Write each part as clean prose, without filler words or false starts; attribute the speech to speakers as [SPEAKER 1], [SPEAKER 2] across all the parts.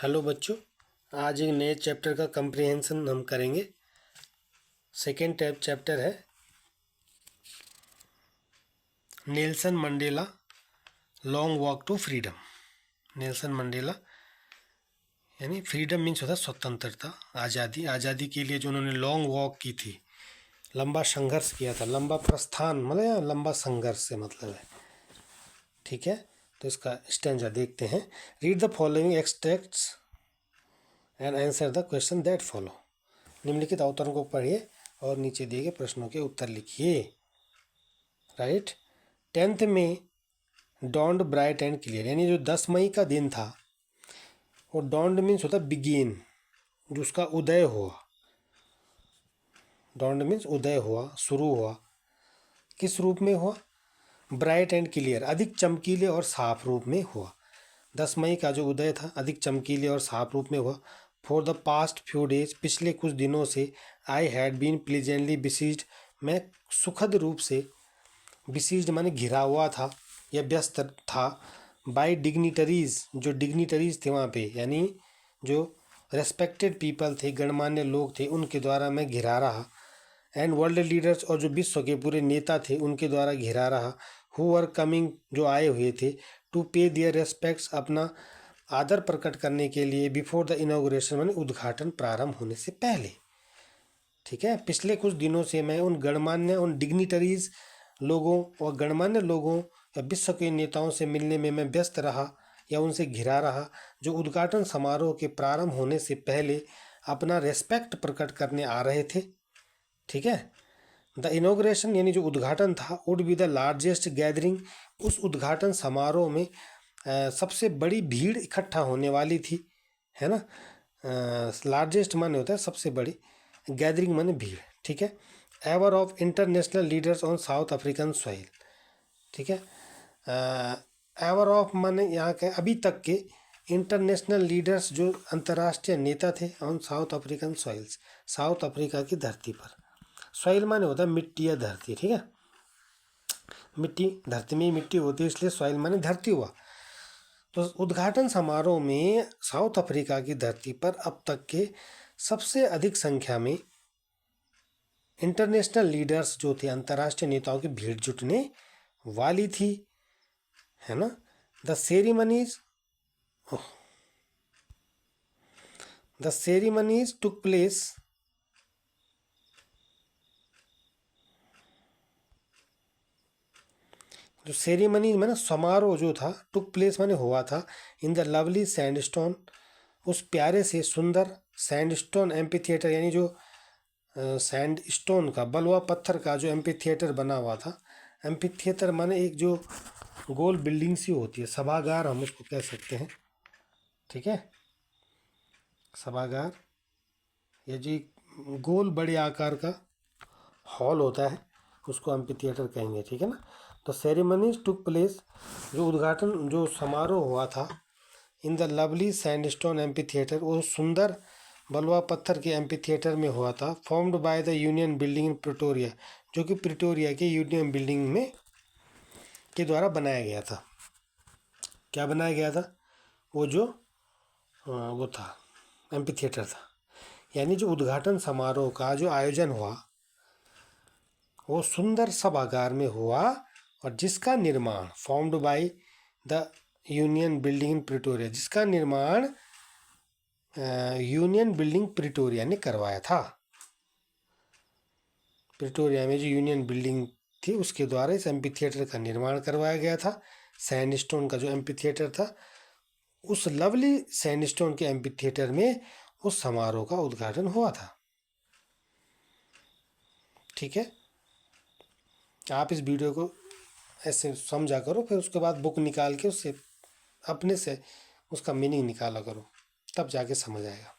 [SPEAKER 1] Hello बच्चों, आज एक नए चैप्टर का कंप्रिहेंशन हम करेंगे। सेकेंड चैप्टर है Nelson Mandela long walk to freedom. Nelson Mandela यानी फ्रीडम मीन्स होता है स्वतंत्रता, आज़ादी। आज़ादी के लिए जो उन्होंने लॉन्ग वॉक की थी, लंबा संघर्ष किया था। लंबा प्रस्थान मतलब या लंबा संघर्ष से मतलब है। ठीक है, तो इसका स्टैंजा देखते हैं। Read the following extracts and answer the question that follow. निम्नलिखित अवतरण को पढ़िए और नीचे दिए गए प्रश्नों के उत्तर लिखिए। Right. 10 May dawned bright and clear, यानी जो 10 मई का दिन था, वो डॉन्ड मीन्स होता है बिगिन, जो उसका उदय हुआ। डॉन्ड मीन्स उदय हुआ, शुरू हुआ। किस रूप में हुआ? ब्राइट एंड क्लियर, अधिक चमकीले और साफ रूप में हुआ। 10 मई का जो उदय था अधिक चमकीले और साफ रूप में हुआ। For the past few days, पिछले कुछ दिनों से, I had been pleasantly besieged, मैं सुखद रूप से, बिसीज्ड माने घिरा हुआ था या व्यस्त था, बाय डिग्निटरीज, जो डिग्निटरीज थे वहाँ पे, यानी जो रेस्पेक्टेड पीपल थे, गणमान्य लोग थे, उनके द्वारा मैं घिरा रहा। एंड वर्ल्ड लीडर्स, और जो विश्व के पूरे नेता थे उनके द्वारा घिरा रहा। हु आर कमिंग, जो आए हुए थे, टू पे दियर रेस्पेक्ट्स, अपना आदर प्रकट करने के लिए, बिफोर द इनॉग्रेशन माने उद्घाटन प्रारंभ होने से पहले। ठीक है, पिछले कुछ दिनों से मैं उन गणमान्य, उन डिग्निटरीज लोगों और गणमान्य लोगों या विश्व के नेताओं से मिलने में मैं व्यस्त रहा या उनसे घिरा रहा, जो उद्घाटन समारोह के प्रारंभ होने से पहले अपना रेस्पेक्ट प्रकट करने आ रहे थे। ठीक है, द इनॉग्रेशन यानी जो उद्घाटन था, would be the largest gathering, उस उद्घाटन समारोह में सबसे बड़ी भीड़ इकट्ठा होने वाली थी, है ना। लार्जेस्ट माने होता है सबसे बड़ी, गैदरिंग माने भीड़। ठीक है, ever of international leaders on south African soil. ठीक है, एवर ऑफ माने यहाँ के अभी तक के, इंटरनेशनल लीडर्स जो अंतर्राष्ट्रीय नेता थे, on south African soils, south Africa की धरती पर। सॉइल माने होता है मिट्टी या धरती। ठीक है, मिट्टी, धरती में ही मिट्टी होती है, इसलिए सॉइल माने धरती हुआ। तो उद्घाटन समारोह में साउथ अफ्रीका की धरती पर अब तक के सबसे अधिक संख्या में इंटरनेशनल लीडर्स जो थे, अंतर्राष्ट्रीय नेताओं की भीड़ जुटने वाली थी, है ना। द सेरेमनीज टुक प्लेस, जो सेरेमनी माने समारोह जो था, टुक प्लेस माने हुआ था, इन द लवली सैंडस्टोन, उस प्यारे से सुंदर सैंडस्टोन एम्पी थिएटर, यानी जो सैंडस्टोन का, बलुआ पत्थर का जो एम्पी थिएटर बना हुआ था। एम्पी थिएटर माने एक जो गोल बिल्डिंग सी होती है, सभागार हम उसको कह सकते हैं। ठीक है, सभागार या जी गोल बड़े आकार का हॉल होता है, उसको एम्पी थिएटर कहेंगे। ठीक है ना। तो सेरेमनीज टुक प्लेस, जो उद्घाटन, जो समारोह हुआ था, in the lovely sandstone amphi theatre, वो सुंदर बलुआ पत्थर के एम्पी थिएटर में हुआ था। Formed by the union building in Pretoria, जो कि प्रिटोरिया के यूनियन बिल्डिंग में के द्वारा बनाया गया था। क्या बनाया गया था? वो जो वो था, एम्पी थिएटर था। यानी जो उद्घाटन समारोह का जो आयोजन हुआ, वो सुंदर सभागार में हुआ, और जिसका निर्माण, formed by the union building in Pretoria, जिसका निर्माण यूनियन बिल्डिंग प्रिटोरिया ने करवाया था। प्रिटोरिया में जो यूनियन बिल्डिंग थी, उसके द्वारा इस एम्पी थिएटर का निर्माण करवाया गया था। सैंडस्टोन का जो एम्पी थिएटर था, उस लवली सैंडस्टोन के एम्पी थिएटर में उस समारोह का उद्घाटन हुआ था। ठीक है, आप इस वीडियो को ऐसे समझा करो, फिर उसके बाद बुक निकाल के उससे अपने से उसका मीनिंग निकाला करो, तब जाके समझ आएगा।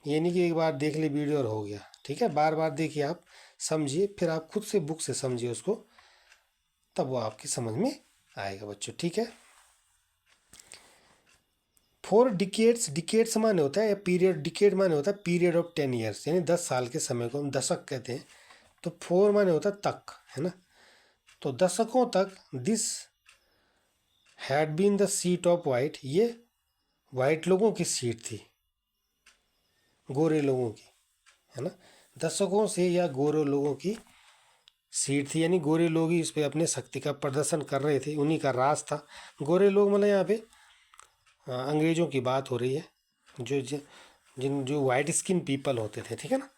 [SPEAKER 1] ये नहीं कि एक बार देख ली वीडियो और हो गया। ठीक है, बार बार देखिए, आप समझिए, फिर आप खुद से बुक से समझिए उसको, तब वो आपकी समझ में आएगा बच्चों। ठीक है, 4 डिकेड्स, डिकेड्स माने होता है पीरियड, डिकेड माने होता है पीरियड ऑफ 10 ईयर्स, यानी 10 साल के समय को हम दशक कहते हैं। तो 4 माने होता है तक, है ना। तो दशकों तक this had been the seat of white, ये वाइट लोगों की सीट थी, गोरे लोगों की, है ना। दर्शकों से या गोरे लोगों की सीट थी, यानी गोरे लोग ही इस पे अपने शक्ति का प्रदर्शन कर रहे थे, उन्हीं का राज था। गोरे लोग मतलब यहाँ पे अंग्रेजों की बात हो रही है, जो जिन जो वाइट स्किन पीपल होते थे, ठीक है ना।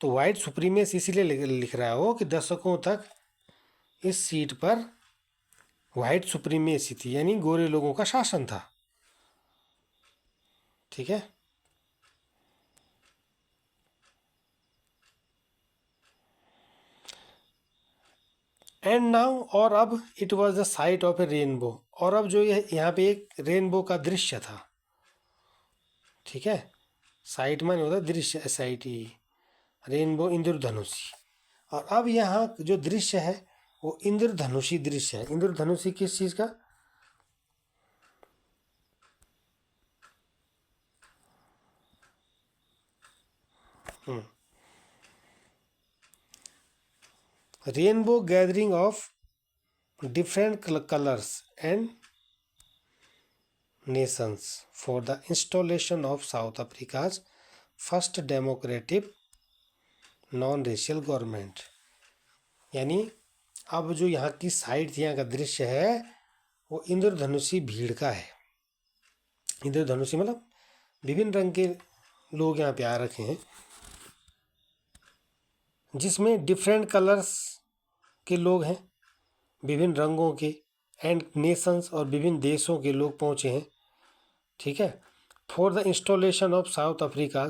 [SPEAKER 1] तो वाइट सुप्रीमेसी इसीलिए लिख रहा है वो कि दशकों तक इस सीट पर वाइट सुप्रीमेसी थी, यानी गोरे लोगों का शासन था, ठीक है। एंड नाउ, और अब, it was the site of A rainbow, और अब जो यहाँ पे एक रेनबो का दृश्य था, ठीक है। साइट माने होता है दृश्य, SIT, रेनबो इंद्रधनुषी। और अब यहाँ जो दृश्य है वो इंद्रधनुषी दृश्य है। इंद्रधनुषी किस चीज का? Rainbow gathering of different colors and nations for the installation of South Africa's first democratic non-racial government। यानी अब जो यहाँ की साइड यहाँ का दृश्य है वो इंद्रधनुषी भीड़ का है। इंद्रधनुषी मतलब विभिन्न रंग के लोग यहाँ पे आ रखे हैं, जिसमें डिफरेंट कलर्स के लोग हैं, विभिन्न रंगों के, एंड नेशंस, और विभिन्न देशों के लोग पहुँचे हैं, ठीक है। For the installation of south Africa,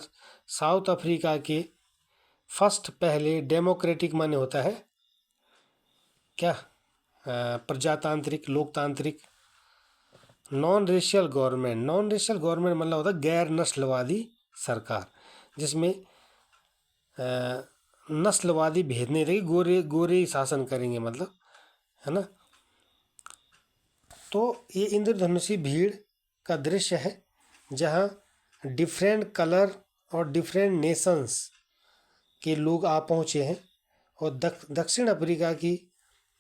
[SPEAKER 1] south Africa के फर्स्ट, पहले, डेमोक्रेटिक माने होता है क्या? प्रजातांत्रिक, लोकतांत्रिक। Non racial government, non racial government मतलब होता है गैर नस्लवादी सरकार, जिसमें नस्लवादी भेद नहीं रहेगी, गोरे गोरे ही शासन करेंगे, मतलब, है ना। तो ये इंद्रधनुषी भीड़ का दृश्य है जहाँ डिफरेंट कलर और डिफरेंट नेशंस के लोग आ पहुँचे हैं, और दक्षिण अफ्रीका की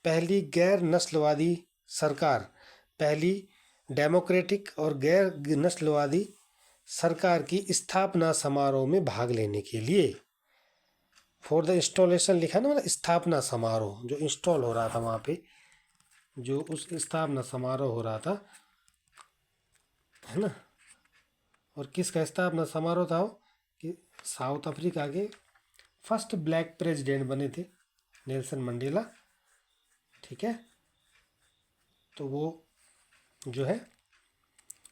[SPEAKER 1] पहली गैर नस्लवादी सरकार, पहली डेमोक्रेटिक और गैर नस्लवादी सरकार की स्थापना समारोह में भाग लेने के लिए। फॉर द इंस्टॉलेशन लिखा है ना, मतलब स्थापना समारोह, जो इंस्टॉल हो रहा था वहाँ पे, जो उस स्थापना समारोह हो रहा था, है ना। और किसका स्थापना समारोह था वो? कि साउथ अफ्रीका के फर्स्ट ब्लैक प्रेसिडेंट बने थे नेल्सन मंडेला, ठीक है। तो वो जो है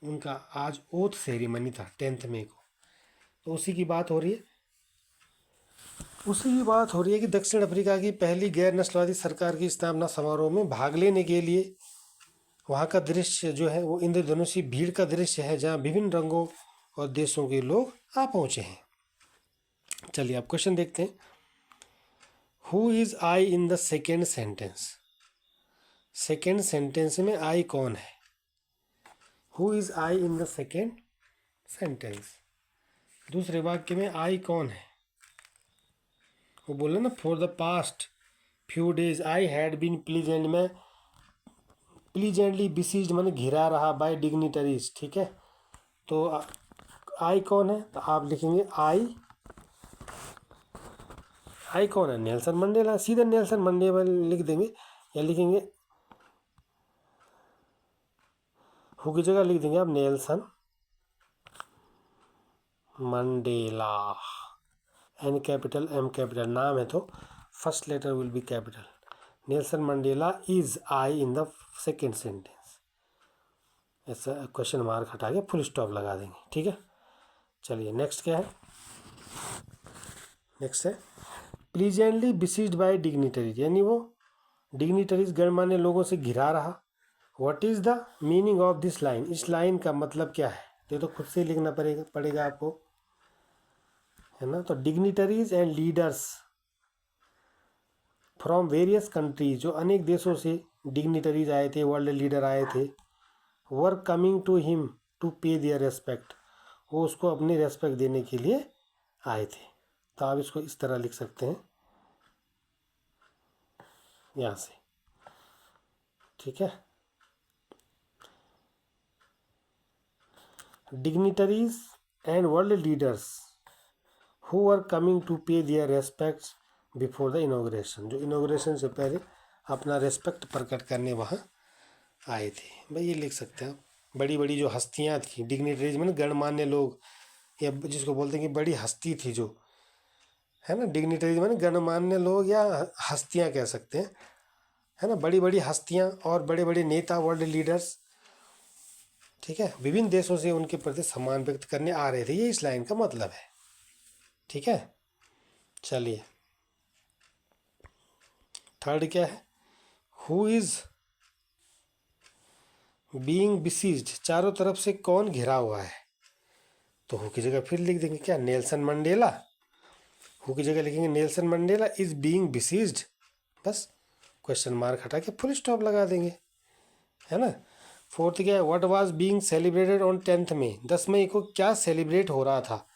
[SPEAKER 1] उनका आज ओथ सेरेमनी था 10 मई को। तो उसी की बात हो रही है, उसी की बात हो रही है कि दक्षिण अफ्रीका की पहली गैर नस्लवादी सरकार की स्थापना समारोह में भाग लेने के लिए वहाँ का दृश्य जो है वो इंद्रधनुषी भीड़ का दृश्य है, जहाँ विभिन्न रंगों और देशों के लोग आ पहुँचे हैं। चलिए आप क्वेश्चन देखते हैं। Who is I in the second sentence? Second sentence में आई कौन है? Who is I in the second sentence, दूसरे वाक्य में आई कौन है? वो बोले ना, for the past few days I had been pleasant में, प्लीजेंटली बिसीज्ड माने घिरा रहा, बाय डिग्निटरीज, ठीक है। तो आई कौन है? तो आप लिखेंगे आई कौन है? नेल्सन मंडेला, सीधे नेल्सन मंडेला लिख देंगे, या लिखेंगे हु की जगह लिख देंगे आप Nelson Mandela, N capital M capital, नाम है तो first letter will be capital. Nelson Mandela is I in the second sentence, ऐसा क्वेश्चन मार्क हटा के फुल स्टॉप लगा देंगे, ठीक है। चलिए नेक्स्ट क्या है? नेक्स्ट है प्लीजेंटली बिसीज्ड बाय डिग्निटरीज, यानी वो डिग्निटरीज गणमान्य लोगों से घिरा रहा। What is the meaning of this line? इस लाइन का मतलब क्या है? ये तो खुद से लिखना पड़ेगा आपको, है ना। तो dignitaries and leaders from various countries, जो अनेक देशों से डिग्निटरीज आए थे, वर्ल्ड लीडर आए थे, were coming to him to pay their respect, वो उसको अपनी रेस्पेक्ट देने के लिए आए थे। तो आप इसको इस तरह लिख सकते हैं यहाँ से, ठीक है। Dignitaries and world leaders who are coming to pay their respects before the inauguration, जो इनॉग्रेशन से पहले अपना रेस्पेक्ट प्रकट करने वहाँ आए थे। भाई ये लिख सकते हैं आप। बड़ी बड़ी जो हस्तियाँ थी, डिग्निटरीज में गणमान्य लोग, या जिसको बोलते हैं कि बड़ी हस्ती थी जो, है ना, डिग्निटरीज में गणमान्य लोग या हस्तियाँ कह सकते हैं, है ना, बड़ी बड़ी हस्तियाँ और बड़े बड़े नेता, वर्ल्ड लीडर्स, ठीक है, विभिन्न देशों से उनके प्रति सम्मान व्यक्त करने आ रहे थे। ये इस लाइन का मतलब है। ठीक है, चलिए थर्ड क्या है, हु इज बीइंग बिसीज्ड, चारों तरफ से कौन घिरा हुआ है। तो हु की जगह फिर लिख देंगे क्या, नेल्सन मंडेला। हु की जगह लिखेंगे Nelson Mandela is being besieged, बस क्वेश्चन मार्क हटा के फुल स्टॉप लगा देंगे, है ना। फोर्थ क्या है, what was being celebrated on 10th मई, 10 मई को क्या सेलिब्रेट हो रहा था,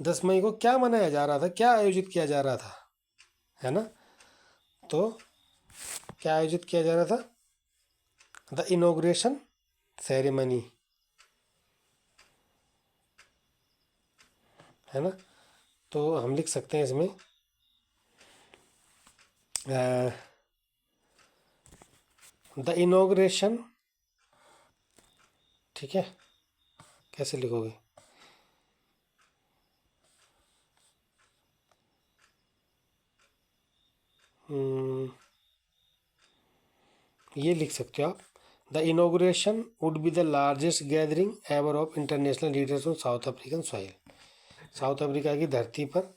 [SPEAKER 1] 10 मई को क्या मनाया जा रहा था, क्या आयोजित किया जा रहा था, है ना। तो क्या आयोजित किया जा रहा था, द इनॉग्रेशन सेरेमनी, है ना। तो हम लिख सकते हैं इसमें द इनॉग्रेशन, ठीक है, कैसे लिखोगे, ये लिख सकते हो आप, the inauguration would be the largest gathering ever of international leaders on south African soil, south Africa की धरती पर,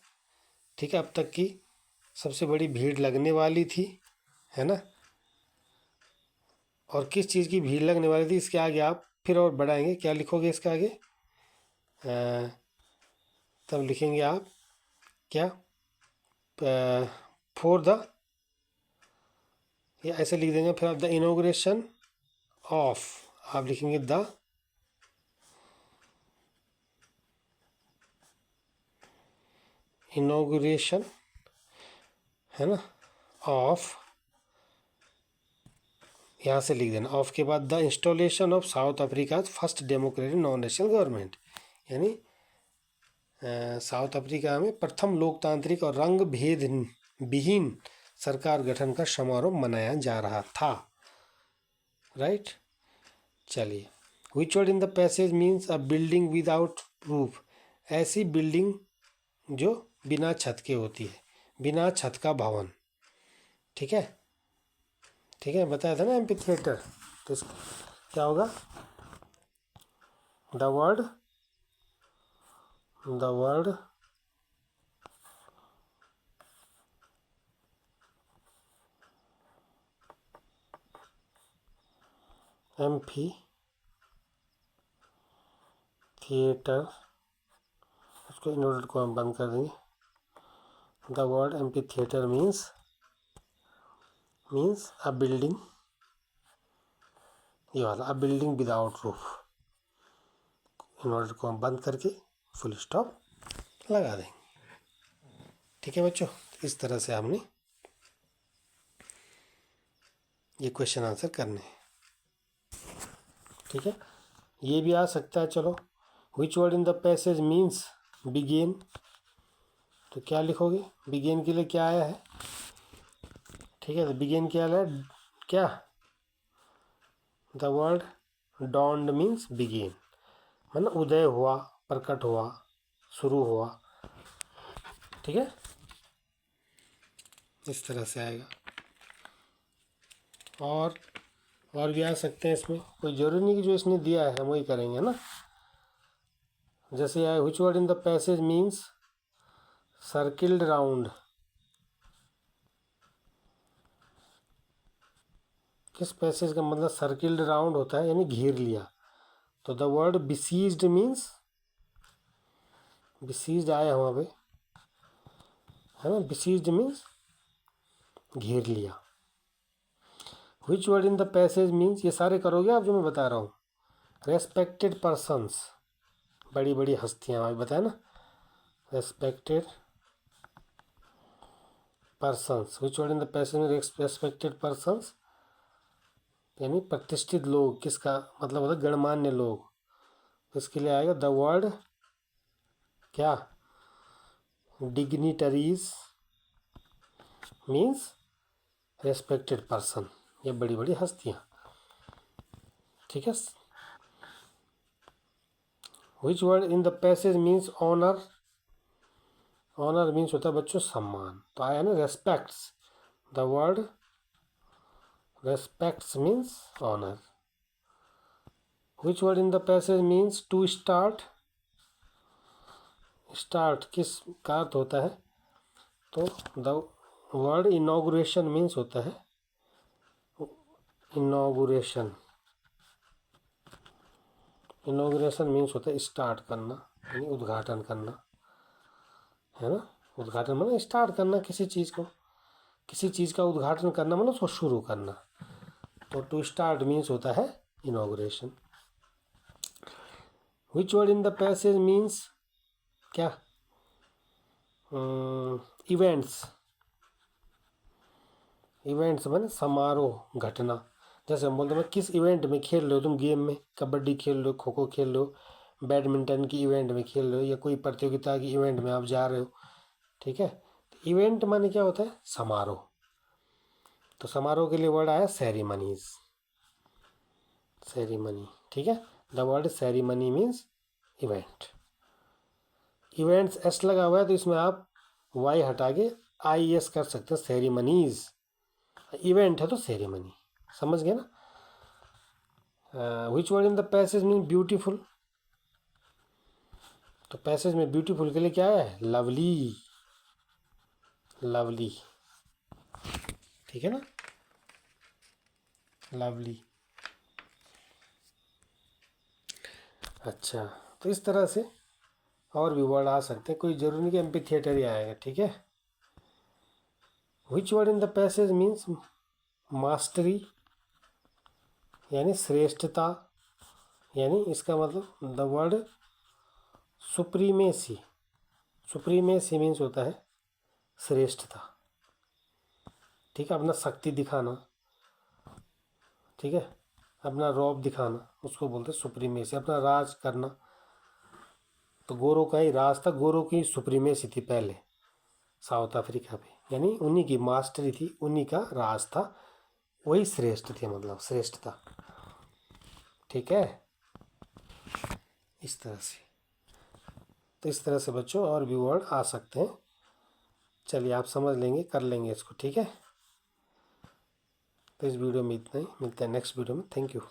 [SPEAKER 1] ठीक है, अब तक की सबसे बड़ी भीड़ लगने वाली थी, है ना। और किस चीज़ की भीड़ लगने वाली थी, इसके आगे आप फिर और बढ़ाएंगे, क्या लिखोगे इसके आगे, तब लिखेंगे आप क्या, फॉर द, या ऐसे लिख देंगे फिर आप, द इनॉग्रेशन ऑफ, आप लिखेंगे द इनॉग्रेशन, है ना, ऑफ, यहाँ से लिख देना, ऑफ के बाद the installation of south Africa first democratic non national government, यानी साउथ अफ्रीका में प्रथम लोकतांत्रिक और रंग भेद विहीन सरकार गठन का समारोह मनाया जा रहा था, राइट। चलिए, विच word in the passage means a building without roof, ऐसी बिल्डिंग जो बिना छत के होती है, बिना छत का भवन, ठीक है, ठीक है, बताया था ना एम्पी थिएटर। तो क्या होगा, द वर्ड एम्फी थिएटर, इसको इनवर्टेड को हम बंद कर देंगे, the word amphi theatre means a building, ये वाला, अ बिल्डिंग विदाउट रूफ, इन्वर्टेड को हम बंद करके फुल स्टॉप लगा देंगे। ठीक है बच्चों, इस तरह से हमने ये क्वेश्चन आंसर करने हैं। ठीक है, ये भी आ सकता है, चलो, which word in the passage means begin, तो क्या लिखोगे, बिगेन के लिए क्या आया है, ठीक है, तो बिगेन क्या आया, क्या, the word dawned means begin, मतलब उदय हुआ, प्रकट हुआ, शुरू हुआ, ठीक है, इस तरह से आएगा। और भी आ सकते हैं इसमें, कोई ज़रूरी नहीं कि जो इसने दिया है हम वही करेंगे ना। जैसे आए, which word in the passage means circled round, किस पैसेज का मतलब सर्किल्ड राउंड होता है, यानी घेर लिया। तो the word besieged means, besieged आया वहाँ पे, है ना, बिसीज्ड मीन्स घेर लिया। Which word in the passage means, ये सारे करोगे आप जो मैं बता रहा हूँ, रेस्पेक्टेड पर्सन्स, बड़ी बड़ी हस्तियाँ, आप बताया ना, respected persons, which word in the passage में रेस्पेक्टेड पर्सन्स, यानी प्रतिष्ठित लोग, किसका मतलब होता है, गणमान्य लोग, तो इसके लिए आएगा द वर्ड क्या, डिग्निटरीज मीन्स रेस्पेक्टेड पर्सन, ये बड़ी बड़ी हस्तियाँ, ठीक है। Which word in the passage means honour, honour means होता है बच्चों सम्मान, तो आया ना respects, the word respects means honour. Which word in the passage means to start, start किस का अर्थ होता है, तो द वर्ड इनॉग्रेशन मीन्स होता है, इनॉग्रेशन, इनॉग्रेशन मीन्स होता है स्टार्ट करना, यानी उद्घाटन करना, है ना। उद्घाटन मतलब स्टार्ट करना किसी चीज़ को, किसी चीज़ का उद्घाटन करना मतलब उसको शुरू करना, तो टू स्टार्ट मीन्स होता है inauguration. Which word in the passage means क्या, इवेंट्स, इवेंट्स माने समारोह, घटना। जैसे हम बोलते हैं किस इवेंट में खेल रहे हो तुम, गेम में कबड्डी खेल रहे हो, खो खो खेल रहे हो, बैडमिंटन की इवेंट में खेल रहे हो, या कोई प्रतियोगिता की इवेंट में आप जा रहे हो, ठीक है। इवेंट माने क्या होता है, समारोह, तो समारोह के लिए वर्ड आया सेरेमनीज, सेरेमनी, ठीक है। The word ceremony means event. Events S लगा हुआ है तो इसमें आप वाई हटा के आई एस कर सकते हैं, सेरेमनीज, इवेंट है तो सेरेमनी, समझ गए ना। विच word in the passage mean beautiful, तो पैसेज में ब्यूटीफुल के लिए क्या है, लवली, लवली, ठीक है ना, लवली। अच्छा, तो इस तरह से और भी वर्ड आ सकते हैं, कोई जरूरी नहीं कि एम्पी थिएटर ही आएगा, ठीक है। Which word in the passage means mastery, यानी श्रेष्ठता, यानी इसका मतलब the word supremacy, supremacy means होता है श्रेष्ठता, ठीक है, अपना शक्ति दिखाना, ठीक है, अपना रौब दिखाना, उसको बोलते हैं सुप्रीमेसी, अपना राज करना। तो गोरों का ही राज था, गोरों की सुप्रीमेसी थी पहले साउथ अफ्रीका पे, यानी उन्हीं की मास्टरी थी, उन्हीं का राज था, वही श्रेष्ठ थे, मतलब श्रेष्ठता, ठीक है, इस तरह से। तो इस तरह से बच्चों और भी वर्ड आ सकते हैं, चलिए आप समझ लेंगे, कर लेंगे इसको, ठीक है। तो इस वीडियो में इतना ही, मिलते हैं नेक्स्ट वीडियो में, थैंक यू।